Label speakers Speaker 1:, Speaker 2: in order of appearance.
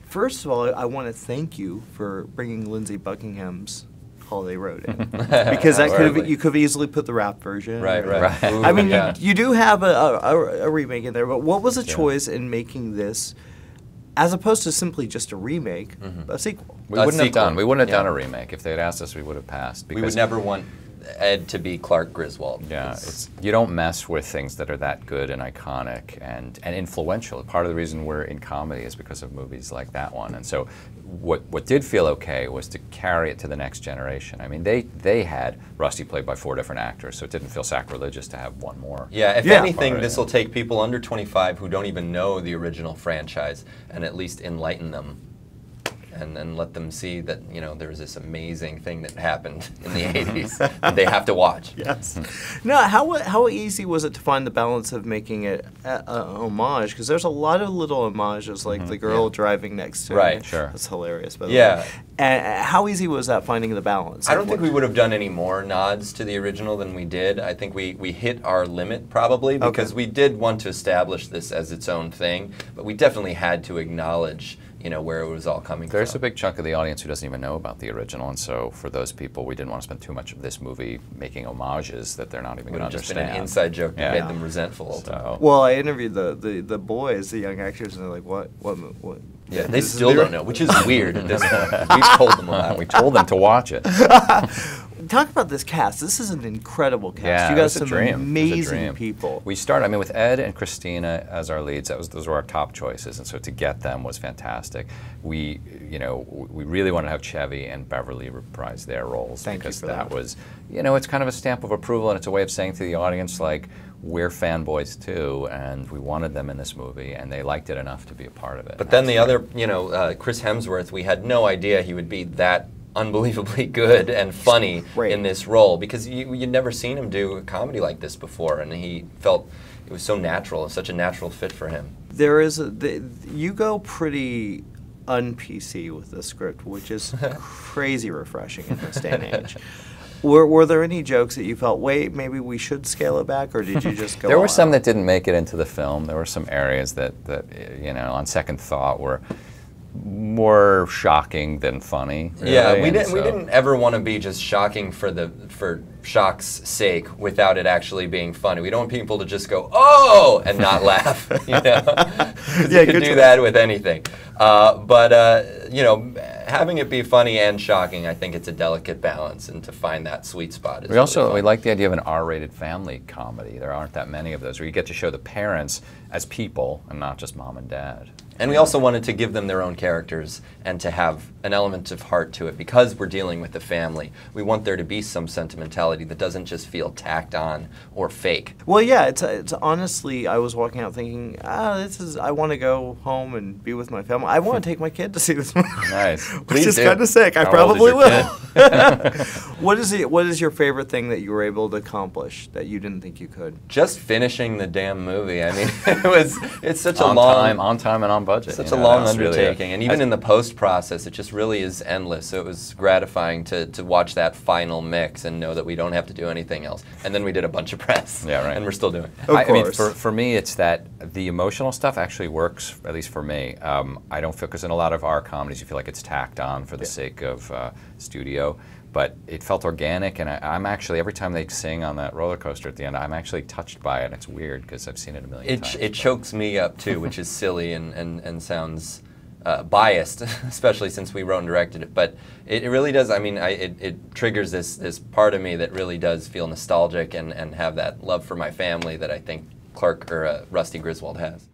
Speaker 1: First of all, I want to thank you for bringing Lindsey Buckingham's Holiday Road in. Because that you could have easily put the rap version.
Speaker 2: Right. Ooh,
Speaker 1: I mean, you do have a remake in there, but what was the choice in making this, as opposed to simply just a remake, a sequel?
Speaker 3: We wouldn't have done a remake. If they had asked us, we would have passed.
Speaker 2: We would never want Ed to be Clark Griswold.
Speaker 3: Yeah, you don't mess with things that are that good and iconic and influential. Part of the reason we're in comedy is because of movies like that one. And so what did feel okay was to carry it to the next generation. I mean, they had Rusty played by 4 different actors, so it didn't feel sacrilegious to have one more.
Speaker 2: Yeah, if anything, this will take people under 25 who don't even know the original franchise and at least enlighten them. And let them see that, you know, there's this amazing thing that happened in the 80s that they have to watch.
Speaker 1: Yes. Now, how easy was it to find the balance of making it an homage? Because there's a lot of little homages, like the girl driving next to
Speaker 2: Right,
Speaker 1: it.
Speaker 3: sure.
Speaker 1: That's hilarious, by the way. And how easy was that, finding the balance?
Speaker 2: I don't think we would have done any more nods to the original than we did. I think we hit our limit, probably, because we did want to establish this as its own thing, but we definitely had to acknowledge, you know, where it was all coming from.
Speaker 3: There's a big chunk of the audience who doesn't even know about the original, and so for those people, we didn't want to spend too much of this movie making homages that they're not even going to understand.
Speaker 2: Just been an inside joke that made them resentful.
Speaker 3: So.
Speaker 1: Well, I interviewed the boys, the young actors, and they're like, what?
Speaker 2: Yeah, they still don't know, which is weird at this point. We've told them a lot.
Speaker 3: We told them to watch it.
Speaker 1: Talk about this cast. This is an incredible cast.
Speaker 3: Yeah,
Speaker 1: you got some
Speaker 3: dream.
Speaker 1: amazing people.
Speaker 3: We started, I mean, with Ed and Christina as our leads. Those were our top choices, and so to get them was fantastic. We really wanted to have Chevy and Beverly reprise their roles because that was, you know, it's kind of a stamp of approval, and it's a way of saying to the audience, like, we're fanboys too, and we wanted them in this movie, and they liked it enough to be a part of it.
Speaker 2: But then the other, you know, Chris Hemsworth, we had no idea he would be that unbelievably good and funny in this role, because you'd never seen him do a comedy like this before, and he felt it was so natural, such a natural fit for him.
Speaker 1: There is you go pretty un-PC with the script, which is crazy refreshing in this day and age. Were there any jokes that you felt, wait, maybe we should scale it back, or did you just go
Speaker 3: There were some that didn't make it into the film. There were some areas that you know, on second thought, were more shocking than funny. Really.
Speaker 2: Yeah, we didn't ever want to be just shocking for shock's sake without it actually being funny. We don't want people to just go, oh, and not laugh. You know, you could do that with anything. But you know, having it be funny and shocking, I think it's a delicate balance, and to find that sweet spot is
Speaker 3: we like the idea of an R-rated family comedy. There aren't that many of those where you get to show the parents as people and not just mom and dad.
Speaker 2: And we also wanted to give them their own characters and to have an element of heart to it, because we're dealing with the family. We want there to be some sentimentality that doesn't just feel tacked on or fake.
Speaker 1: Well, yeah, it's honestly, I was walking out thinking, I want to go home and be with my family. I want to take my kid to see this movie.
Speaker 3: Nice.
Speaker 1: Which is kind of sick. I probably will. What is your favorite thing that you were able to accomplish that you didn't think you could?
Speaker 2: Just finishing the damn movie. I mean, it's such a
Speaker 3: on time and on budget.
Speaker 2: Such a long undertaking, and even in the post process, it just really is endless. So it was gratifying to watch that final mix and know that we don't have to do anything else. And then we did a bunch of press, and we're still doing it.
Speaker 1: Of
Speaker 3: course. I mean, for me, it's that the emotional stuff actually works, at least for me. I don't feel, because in a lot of our comedies, you feel like it's tacked on for the sake of studio. But it felt organic, and I'm actually, every time they sing on that roller coaster at the end, I'm actually touched by it. It's weird, because I've seen it a million times.
Speaker 2: It chokes me up, too, which is silly and sounds biased, especially since we wrote and directed it. But it really does, I mean, it triggers this part of me that really does feel nostalgic and have that love for my family that I think Rusty Griswold has.